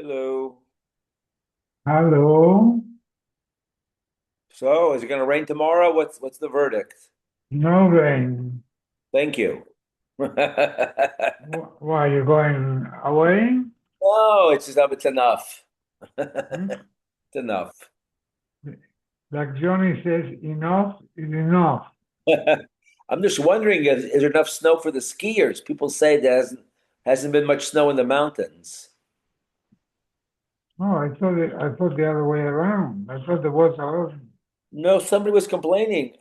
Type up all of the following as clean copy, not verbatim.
Hello. Hello. So, is it going to rain tomorrow? What's the verdict? No rain. Thank you. Why are you going away? Oh, it's enough. Hmm? It's enough. Like Johnny says, enough is enough. I'm just wondering, is there enough snow for the skiers? People say there hasn't been much snow in the mountains. Oh, I thought the other way around. I thought there was a lot. No, somebody was complaining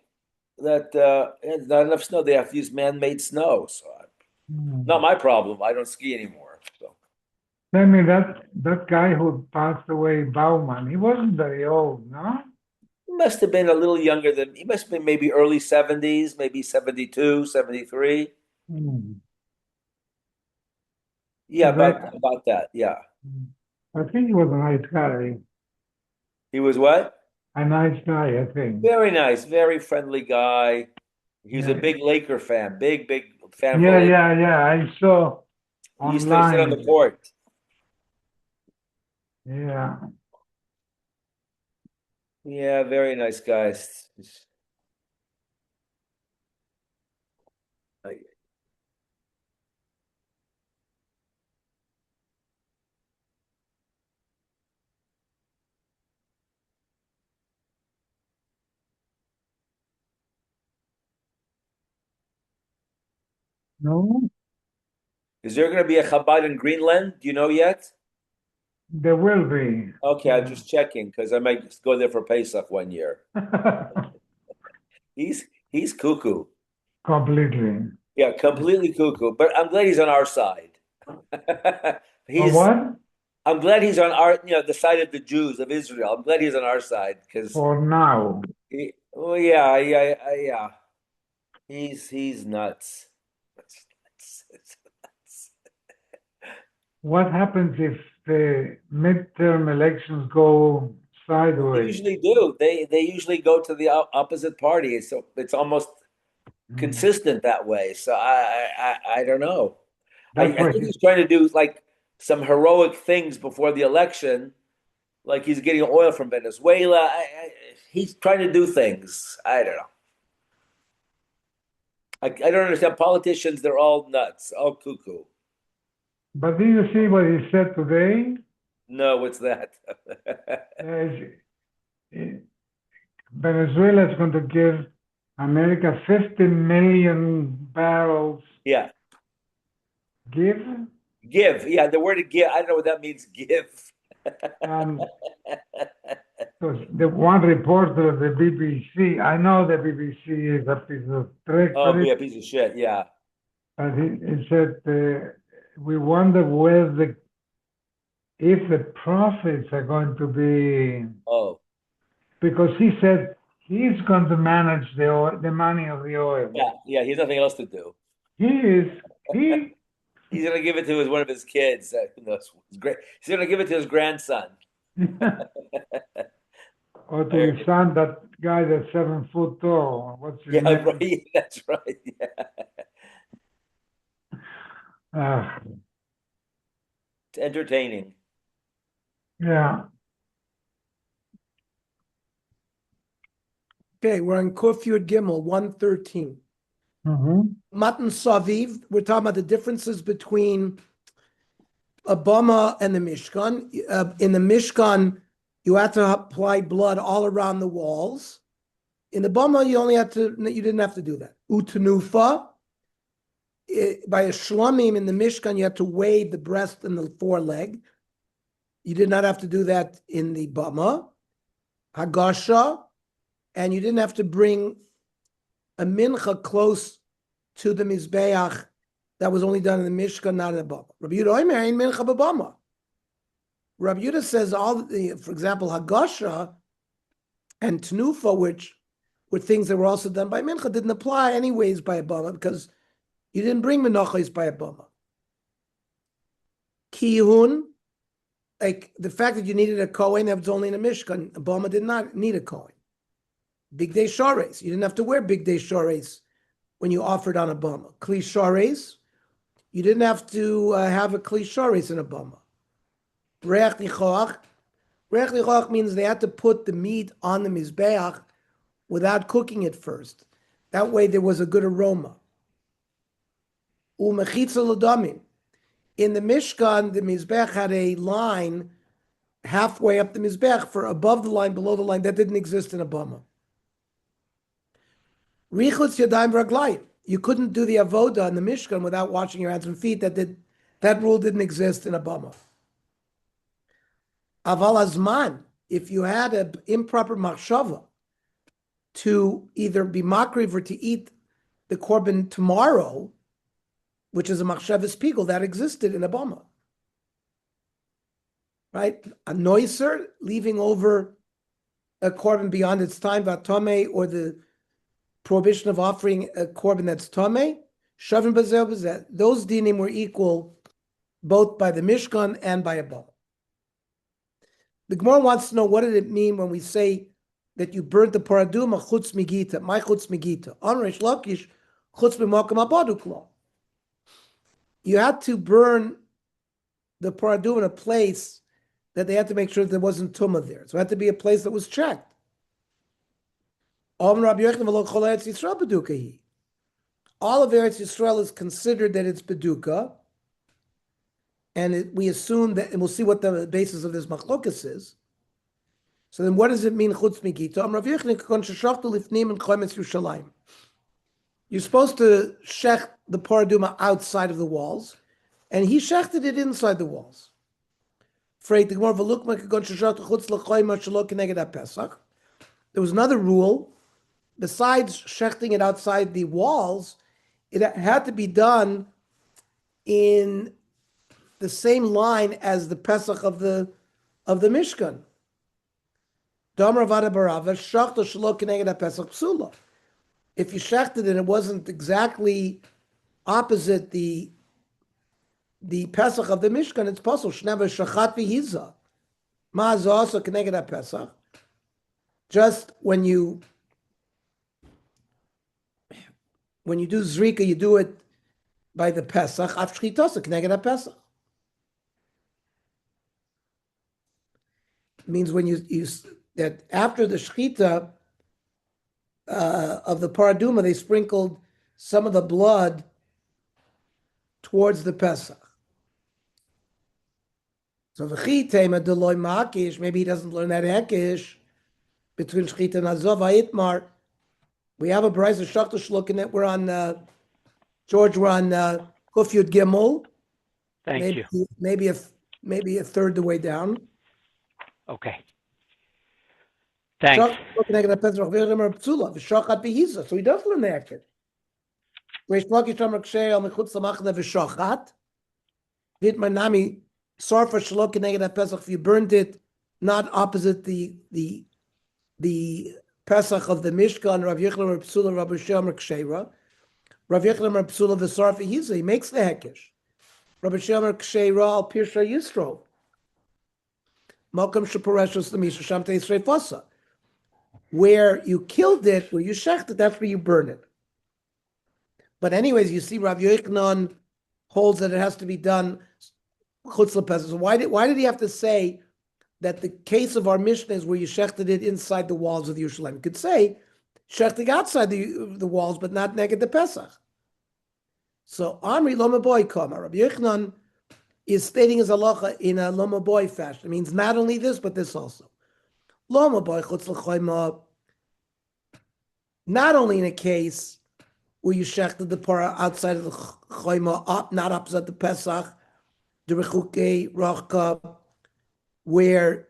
that there's not enough snow. They have to use man-made snow. So, not Hmm. my problem. I don't ski anymore. So, Tell me that guy who passed away, Bauman, he wasn't very old, no? he must have been a little younger than he must have been maybe early 70s, maybe 72, 73. Hmm. Yeah, 'Cause about that. Yeah. I think he was a nice guy. He was what? A nice guy, I think. Very nice, very friendly guy. He was a Yeah, big Laker fan, big fan of the yeah, Lakers. yeah, yeah. I saw He used to sit on the online. court. Yeah. Yeah, very nice guys. No, Is there going to be a Chabad in Greenland? Do you know yet? there will be. Okay, I'm Yeah. just checking because I might just go there for Pesach one year. He's cuckoo. Completely. Yeah, completely cuckoo. But I'm glad he's on our side. Or He's what? I'm glad he's on the side of the Jews of Israel. I'm glad he's on our side because For now. oh yeah. He's nuts. It's nuts. What happens if the midterm elections go Well, they sideways? usually do. They usually go to the opposite party. So it's almost Hmm. consistent that way. So I don't know. That's I why think he's trying to do like some heroic things before the election, like he's getting oil from Venezuela. He's trying to do things. I don't know. I don't understand politicians. They're all nuts, all cuckoo. but do you see what he said today? No, what's that? Says, eh, Venezuela is going to give America 50 million barrels. Yeah, Give? give. Yeah, the word give. I don't know what that means. Give. And so the one reporter of the BBC, I know the BBC is a piece of trick, Oh, be a piece of shit. Yeah. but he said, we wonder whether if the profits are going to be, Oh, because he said he's going to manage the oil, the money of the oil. yeah. He has nothing else to do. He is, he, He's gonna give it to one of his kids. Who knows? It's great. He's gonna give it to his grandson. or to I his son, that guy that's 7 foot tall. What's his Yeah, name? right. That's right. Yeah. Uh, It's entertaining. yeah. Okay, we're on Kuf Yud Gimel 113. Hmm. Matan Saviv, we're talking about the differences between a Bama and the Mishkan. In the Mishkan, you had to apply blood all around the walls. In the Bama, you didn't have to do that. Utanufa, by a shlamim in the Mishkan, you had to wade the breast and the foreleg. You did not have to do that in the Bama. Hagasha, and you didn't have to bring a mincha close to the Mizbeach that was only done in the Mishkan, not in the Bama. Rabbi Yehuda Omer ain't mincha b'Bama. Rabbi Yehuda says for example, Hagasha and Tnufa, which were things that were also done by mincha, didn't apply anyways by a Bama because you didn't bring menachos by a Bama. Kihun, like the fact that you needed a Kohen that was only in a Mishkan, a Bama did not need a Kohen. Big day shores, you didn't have to wear big day shores when you offered on a Bama. Kli shores, you didn't have to have a Kli shores in a Bama. Reach nichoach. Reich nichoach means they had to put the meat on the mizbeach without cooking it first. That way there was a good aroma. Umechitza l'damim. In the Mishkan, the mizbeach had a line halfway up the mizbeach for above the line, below the line. That didn't exist in a bama. Richutz yadayim v'raglayim. You couldn't do the avoda in the Mishkan without washing your hands and feet. That rule didn't exist in a bama. Aval azman, if you had an improper machshava to either be makriv or to eat the korban tomorrow, which is a machshavas pigul, that existed in a bama. Right? A noiser, leaving over a korban beyond its time, vatome, or the prohibition of offering a korban that's tome, shavim bazel bazeh. Those dinim were equal both by the Mishkan and by a bama. The Gemara wants to know, what did it mean when we say that you burnt the paraduma chutz migita, my chutz migita, on Reish Lakish chutz b'makam abadukla. You had to burn the paraduma in a place that they had to make sure that there wasn't tumah there. So it had to be a place that was checked. All of Eretz Yisrael is considered that it's beduka, and we assume that, and we'll see what the basis of this machlokas is. So then, what does it mean chutz migita? You're supposed to shech the paraduma outside of the walls, and he shechted it inside the walls. There was another rule. Besides shechting it outside the walls, it had to be done in the same line as the Pesach of the Mishkan. If you shechted it and it wasn't exactly opposite the Pesach of the Mishkan, it's possible. Shneva shachat v'hiza. Ma'azah also keneged Pesach. Just when you do zrika, you do it by the Pesach. Af shchitasa keneged Pesach. Means when you that after the shchita of the paraduma, they sprinkled some of the blood towards the Pesach. So v'chitema deloy ma'akish, maybe he doesn't learn that hekish between shchita and azov ha'itmar. We have a brayz of shachtosh looking at. We're on George. We're on Kuf Yud Gimel. Thank you. Maybe a third of the way down. Okay. Thanks. So he does learn the hekish. Reish Lakish Amar Kshay al mechutz lamachne v'shachat. Vit manami sarfa shelo keneged Pesach. If you burned it not opposite the Pesach of the Mishkan, Rav Yechler Rav Psula Rav Sheh Amar Ksheira. Rav Yechler Rav Psula v'sarfa hiza. He makes the hekish. Rav Sheh Amar Ksheira al pirsha yistro. Malkam shepareshus l'misha sham teisrei fasa. Where you killed it, where you shecht it, that's where you burn it. But anyways, you see, Rav Yochanan holds that it has to be done chutz l'pesach. So why did he have to say that the case of our Mishnah is where you shechted it inside the walls of the Yerushalayim? You could say shechting outside the walls, but not neged the Pesach. So Amri Loma Boy Kama. Rav Yochanan is stating his halacha in a Loma Boy fashion. It means not only this, but this also. Loma Boy chutz l'choyma. Not only in a case where you shechted the para outside of the choyma, not opposite the Pesach, the rechuke rachka, where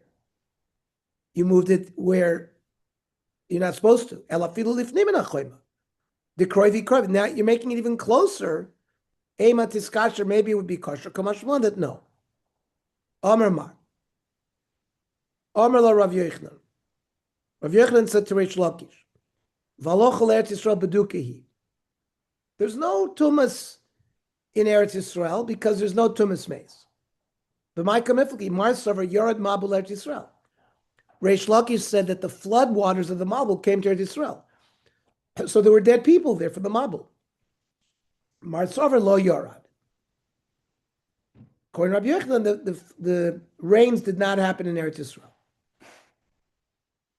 you moved it where you're not supposed to. Elafilu lifnim in a choyma. The kroivi kroivi. Now you're making it even closer. Ema tiskasher, maybe it would be kosher. Kamashman that no. Amar Mar. Amar la Rav Yochanan. Rav Yochanan said to Reish Lakish, Valoch Eretz Yisrael bedukehi. There's no tumas in Eretz Yisrael because there's no tumas mace. But my kamifli, Marsavar Yorad Mabul Eretz Yisrael. Reish Lakish said that the flood waters of the Mabul came to Eretz Yisrael. So there were dead people there for the Mabul. Marsavar lo Yorad. According to Rabbi Yochanan, the rains did not happen in Eretz Yisrael.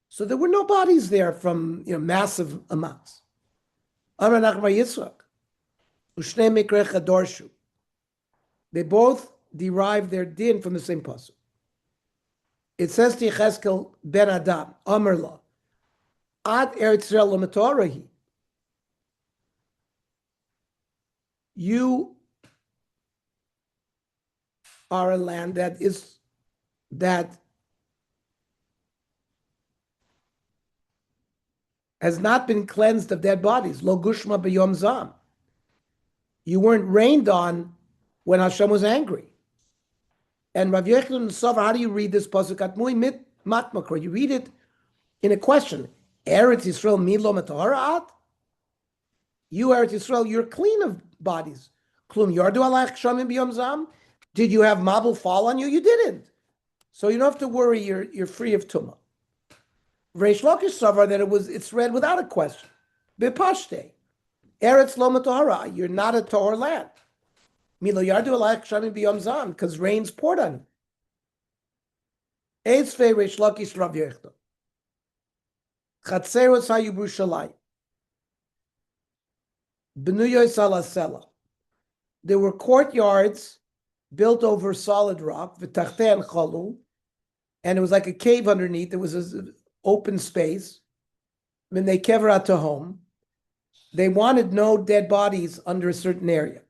So there were no bodies there from massive amounts. Amar Nachman Yitzchak, Ushnei Mikra Chadorshu. They both derive their din from the same pasuk. It says to Yechezkel ben Adam, Amar La, Ad Eretz Yisrael L'Matorahi. You are a land that has not been cleansed of dead bodies. Lo gushma b'yom zam. You weren't rained on when Hashem was angry. And Rav Yochanan Sofer, how do you read this pasuk? Atmui mit matmakor. You read it in a question. Eretz Yisrael milo mataharat. You Eretz Yisrael, you're clean of bodies. Klum yardu alayich shamim b'yom zam. Did you have mabul fall on you? You didn't. So you don't have to worry. You're free of tumah. Reish Lakish Sofer that it's read without a question. Bepashte. Eretz lo matahara. You're not a tahor land. Milo yardu alayich shamim b'yom zam, because rain's poured on you. Eitzvei Reish Lakish Rav Yochanan. Chatzeros hayu b'Yerushalayim. B'nuyos ala sela. There were courtyards built over solid rock, v'tachtei chalu, and it was like a cave underneath. There was an open space. When they keverat to home, they wanted no dead bodies under a certain area.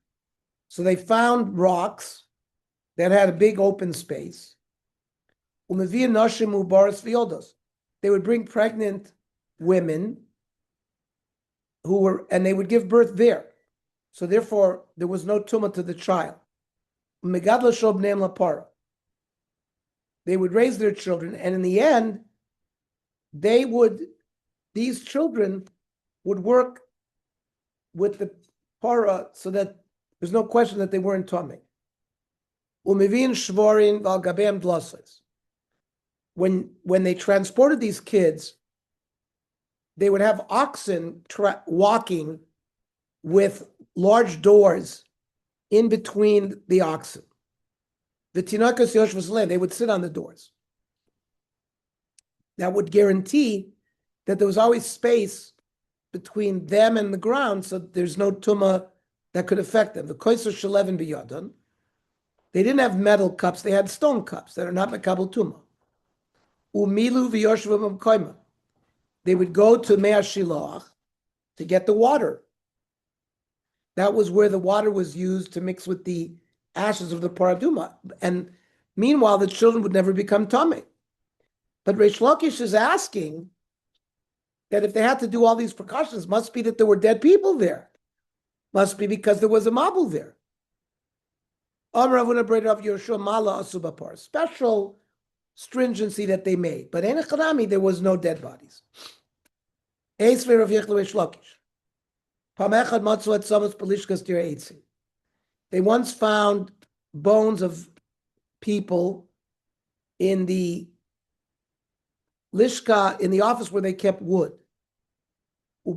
So they found rocks that had a big open space. They would bring pregnant women and they would give birth there. So therefore, there was no tumah to the child. They would raise their children, and in the end, these children would work with the para so that there's no question that they weren't tummy. When they transported these kids, they would have oxen walking with large doors in between the oxen. The tinakas yoshvus, they would sit on the doors. That would guarantee that there was always space between them and the ground, so there's no tumah that could affect them. The koiser shalevin biyadan, they didn't have metal cups; they had stone cups that are not mekabel tumah. Umilu v'yoshvim koima. They would go to Mea Shiloach to get the water. That was where the water was used to mix with the ashes of the paraduma. And meanwhile, the children would never become tummy. But Reish Lakish is asking that if they had to do all these precautions, must be that there were dead people there. Must be because there was a mabul there. Special stringency that they made. But in Echanami, there was no dead bodies. They once found bones of people in the lishka, in the office where they kept wood. They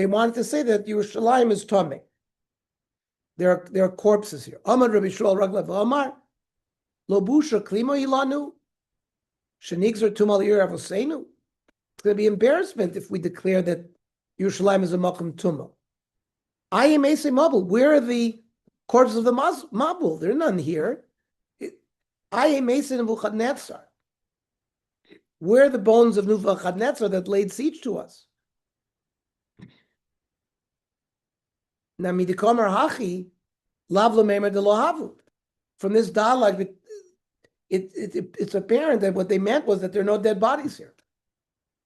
wanted to say that Yerushalayim is tummy. There are corpses here. Amar Rabbi Shmuel Raglav Amar Lobusha Klimo Ilanu Shenigzer Tumal Yer Avosenu. It's going to be embarrassment if we declare that Yerushalayim is a Makom Tumah. I am Ase Mabul. Where are the corpses of the Mabul? There are none here. I am Ase Nebuchadnezzar. Where are the bones of Nebuchadnezzar that laid siege to us? From this dialogue, it's apparent that what they meant was that there are no dead bodies here.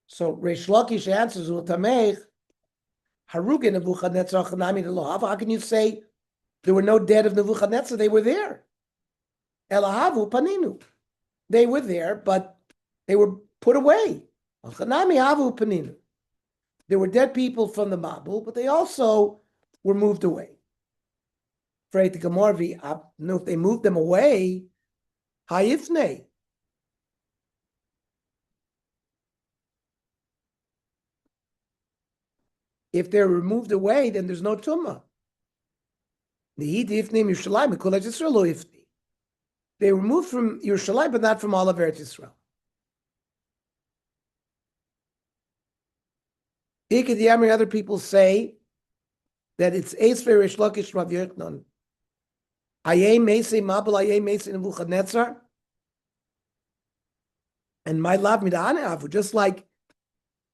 So Reish Lakish answers, how can you say there were no dead of Nebuchadnezzar? They were there. Elahavu paninu. They were there, but they were put away. There were dead people from the Mabul, but they also were moved away. If they moved them away, hayifne. If they're removed away, then there's no tumah. They were moved from Yerushalayim, but not from all of Eretz Yisrael. Other people say that it's Esrei Rish Lakish Rav Yochanan. Ayei Meisei Mabel Ayei Meisei Nebuchadnezzar. And my lav midane avu, just like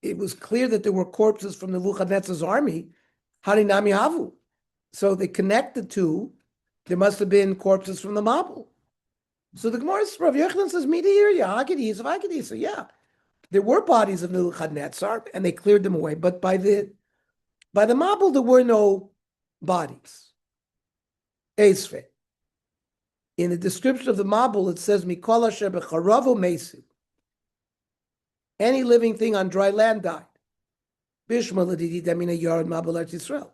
it was clear that there were corpses from Nebuchadnezzar's army, harinami havu. So they connect the two. There must have been corpses from the Mabul. So the Gemara Rav Yochanan says, "Midiyir, yeah, there were bodies of Nebuchadnezzar, and they cleared them away. But by the Mabul, there were no bodies." Esfe. In the description of the Mabul, it says, "Mikol asher b'charavu mesu." Any living thing on dry land died. Bishma l'didi damina yard Mabul Eretz Yisrael.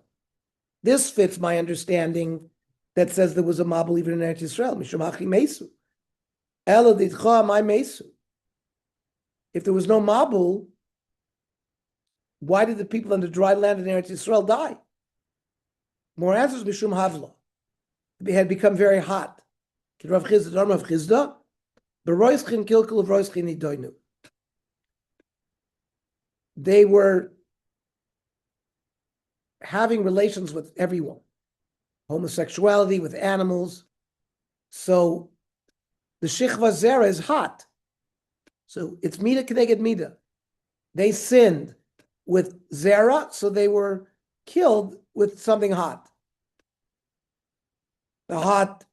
This fits my understanding that says there was a Mabul even in Eretz Yisrael. Mishum hachi mesu. Ela didcha my mesu. If there was no Mabul, why did the people on the dry land in Eretz Yisrael die? More answers, Mishum Havla. They had become very hot. Rav Chisda, Rav Chisda, Beroischin kilkul of Roischin idoinu. They were having relations with everyone, homosexuality with animals. So the Shichva Zera is hot. So it's Mida Keneged Mida. They sinned with Zera, so they were killed with something hot. The hot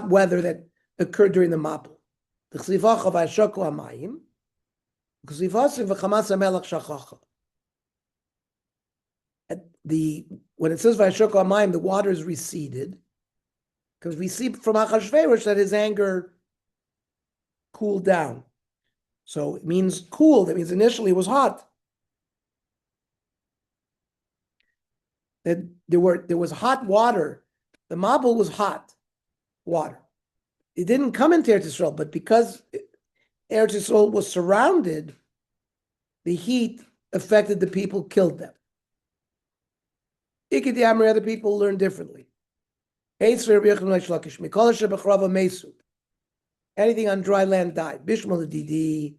weather that occurred during the Mabul. The Chsivacha v'Hashoku Hamayim, Chsivasim v'Chamas HaMelech Shachacha. When it says v'Hashoku Hamayim, the waters receded, because we see from Achashverosh that his anger cooled down. So it means cool. That means initially it was hot. That there was hot water. The Mabul was hot water. It didn't come into Eretz Yisrael, but because Eretz Yisrael was surrounded, the heat affected the people, killed them. Ikidiyamri, other people learn differently. Anything on dry land died. Bishmal didi.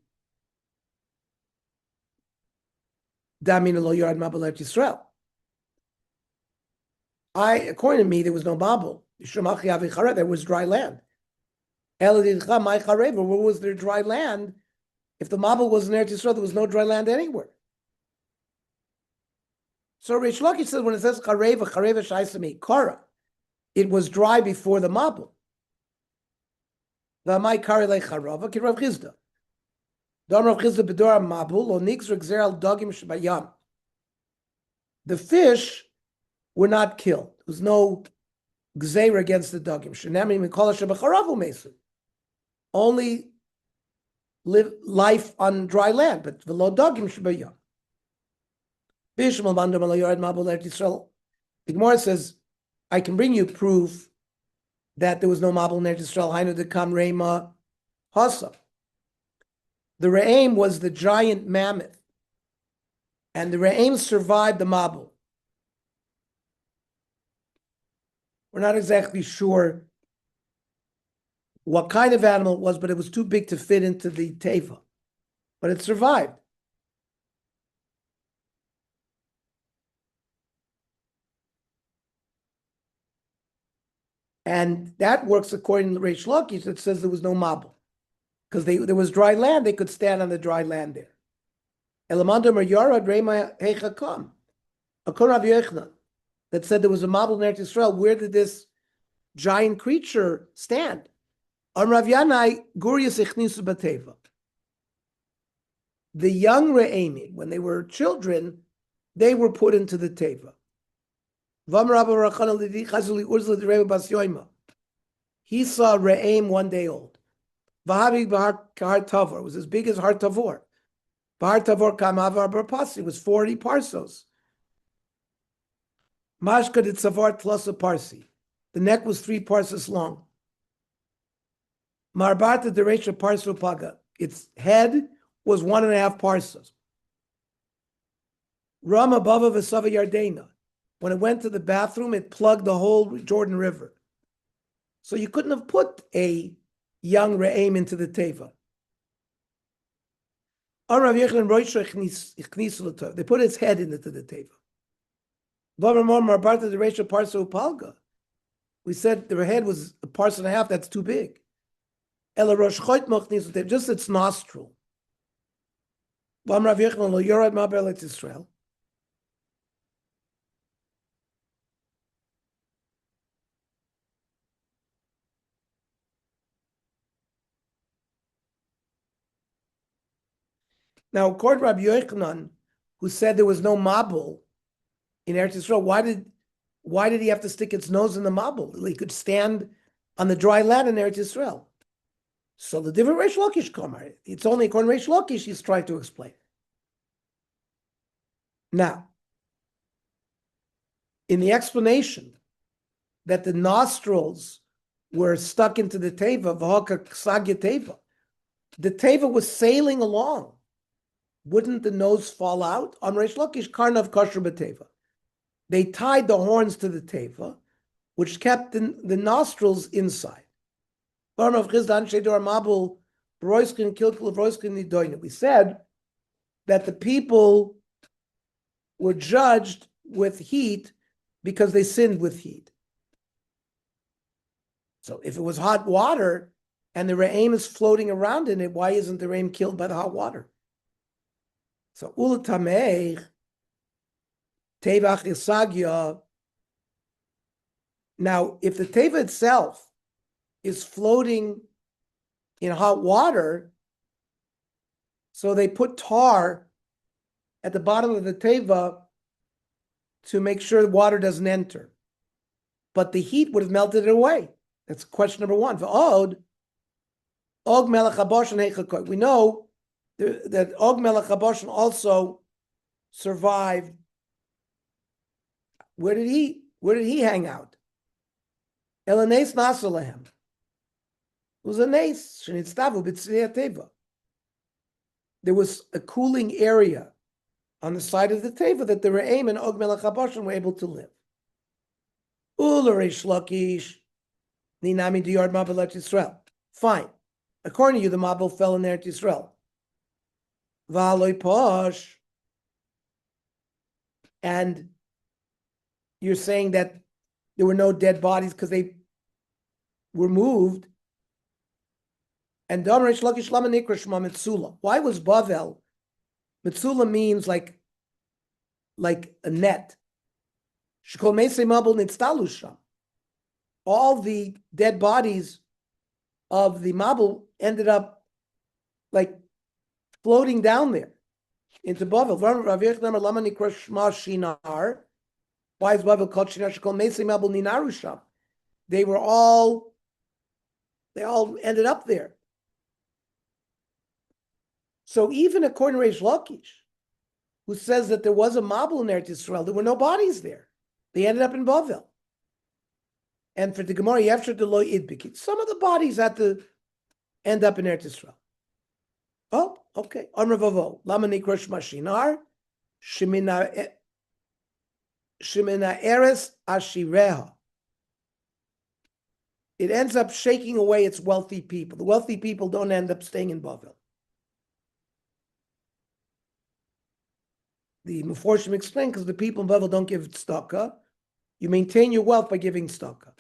Damin lo yard Mabul Eretz Yisrael. According to me, there was no Mabul. There was dry land. Where was there dry land? If the Mabul was in Eretz Yisrael, there was no dry land anywhere. So Rish Lakish says when it says Chareva Shaisami Kara, it was dry before the Mabul. V'amai Kari le Charava ki Rav Chisda. Dam Rav Chisda b'dor Mabul lo nixer gzer al dagim shbayam. The fish were not killed. There was no gzeir against the dagim. Shenami mikol asher b'charavu mesu. Only live life on dry land, but v'lo dagim shbayam. Bishmal mandam al yard Mabul Eretz Yisrael. The Gemara says, I can bring you proof that there was no Mabul in Eretz Yisrael. Hainu dekam reima hasa. The Re'im was the giant mammoth, and the Re'im survived the Mabul. We're not exactly sure what kind of animal it was, but it was too big to fit into the teva. But it survived. And that works according to Reish Lakish that says there was no Mabul. Because there was dry land, they could stand on the dry land there. Elamandam or Yarad Reima Heichakam. According to Rav Yochanan, that said there was a Mabul in Eretz Yisrael, where did this giant creature stand? On Rav Yanai, Gurius Ichnisu Bateva. The young Re'emim, when they were children, they were put into the Teva. He saw Re'em one day old. Vahavi Bahar Kahar Tavor was as big as Har Tavor. Bahar Tavor Kamavar Barpasi was 40 parsos. Mashka did Savar Tlusa Parsi. The neck was 3 parsos long. Marbata Deresha Parso Paga. Its head was 1.5 parsos. Rama Bava Vasava Yardena. When it went to the bathroom, it plugged the whole Jordan River. So you couldn't have put a young Re'im into the Teva. They put its head into the Teva. We said the head was a parsa and a half, that's too big. Just its nostril. Now, according to Rabbi Yochanan, who said there was no mabul in Eretz Yisrael, why did he have to stick its nose in the mabul? He could stand on the dry land in Eretz Yisrael. So the different Reish Lakish Kamar, it's only according to Reish Lakish he's trying to explain. Now, in the explanation that the nostrils were stuck into the teva, the teva was sailing along. Wouldn't the nose fall out? On Reish Lakish, Karnav Kosher B'Teva. They tied the horns to the teva, which kept the nostrils inside. We said that the people were judged with heat because they sinned with heat. So if it was hot water and the Re'im is floating around in it, why isn't the Re'im killed by the hot water? So Ulatameh, Tevach Isagya. Now, if the Teva itself is floating in hot water, so they put tar at the bottom of the teva to make sure the water doesn't enter. But the heat would have melted it away. That's question number one. We know that Og Melech HaBoshen also survived. Where did he hang out? Elanes Nasalahem. It was a nace. There was a cooling area on the side of the teva that the Re'im and Og Melech HaBoshen were able to live. Reish Lakish, Ninami Diyard Mabelet Yisrael. Fine. According to you, the Mabel fell in Eretz Yisrael. V'aloi Posh. And you're saying that there were no dead bodies because they were moved. And Dam Reish Lakish Lama Nikra Shema Metzula. Why was Bavel? Metzula means like a net. Shekol Meisei Mabel Nitztalu Sham. All the dead bodies of the Mabel ended up like floating down there into Bavel. Why is Bavel called Shinar? Shekol Meisei Mabel Ninaru Sham. They all ended up there. So even according to Reish Lakish, who says that there was a Mabul in Eretz Yisrael, there were no bodies there. They ended up in Bavel. And for the Gemara, Yevshar Deloy Idbikit, some of the bodies had to end up in Eretz Yisrael. Oh, okay. Amr Vavo, Lama Nikrosh Mashinar, Shemina Eres Ashireha. It ends up shaking away its wealthy people. The wealthy people don't end up staying in Bavel. The Meforshim explain because the people in Bavel don't give tzedakah. You maintain your wealth by giving tzedakah.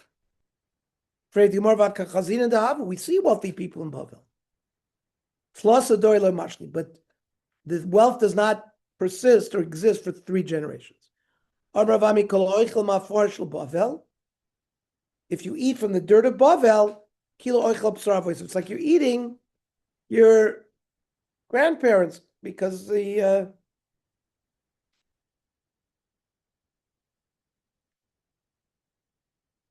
We see wealthy people in Bavel. But the wealth does not persist or exist for 3 generations. If you eat from the dirt of Bavel, it's like you're eating your grandparents because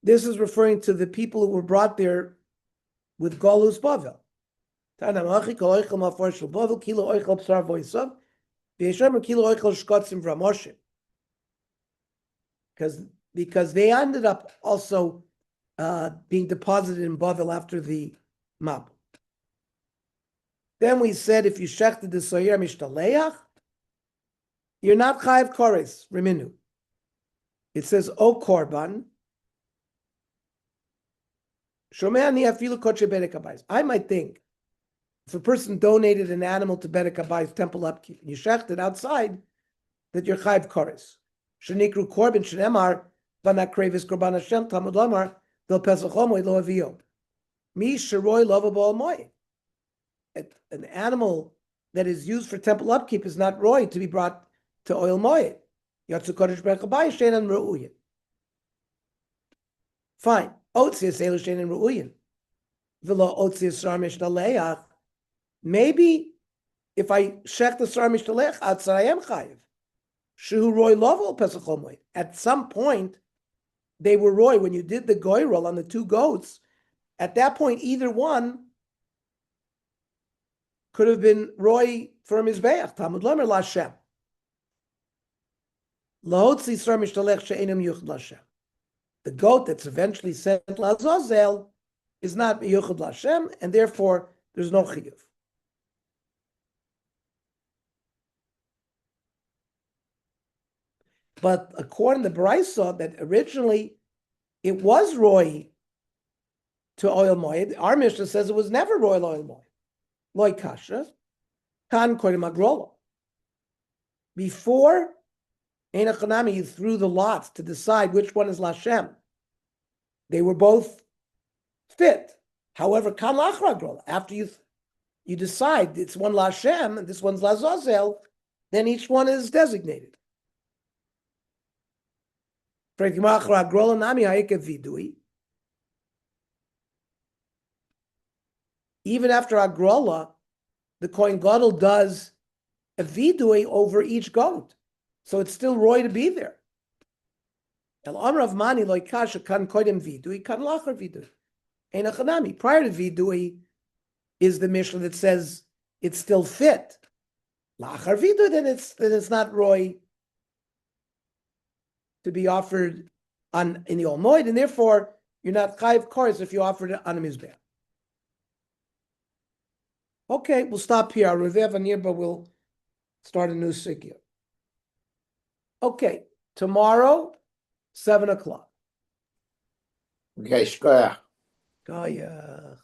this is referring to the people who were brought there with Golus Bavel. Because they ended up also being deposited in Bavel after the Mab. Then we said if you shechted the Soyer Mishtaleach, you're not Chayiv Kores, Reminu. It says, O Korban. I might think if a person donated an animal to Bedek Abay's temple upkeep and you shecht it outside, that you're chayv koris. Shenikru korban shenemar vanakrevis korban Hashem Talmud Lamar del pesachomoy lo avio. Mi sheroy lovable moy. An animal that is used for temple upkeep is not roy to be brought to oil moy. Yatsu kodesh Bedek Abay shenan ru'uyin. Fine. Otzias elu shenan ru'uyin. V'lo otzias sar mishnaleach. Maybe if I shech the sar mishnaleach outside, I am chayiv. Shehu roy lovel pesachomoy. At some point, they were roy. When you did the goy roll on the two goats, at that point, either one could have been roy for mizbeach. Talmud Lamer Lashem. Lahotzi sar mishnalech she'enim yuchad Lashem. The goat that's eventually sent Lazazel is not yuchad Lashem, and therefore there's no chiyuv. But according to Brisa, that originally it was roy to oil moed. Our Mishnah says it was never roy oil moed. Loy kasha, kan kodim agrola. Before Ein Achanami, you threw the lots to decide which one is Lashem. They were both fit. However, kan lachra agrola. After you decide it's one Lashem and this one's Lazazel, then each one is designated. Even after Agrola, the Kohen Gadol does a vidui over each goat. So it's still roy to be there. El Amr of Mani loikasha kan koidem vidui, kan lachar vidui. Ein achanami. Prior to vidui is the Mishnah that says it's still fit. Lachar vidui, then it's not roy to be offered in the Olmoid, and therefore you're not chayiv koris if you offered it on a mizbeach. Okay, we'll stop here. I'll revev on here, but we'll start a new sikya. Okay, tomorrow, 7:00. Okay, shkoyach. Gaya.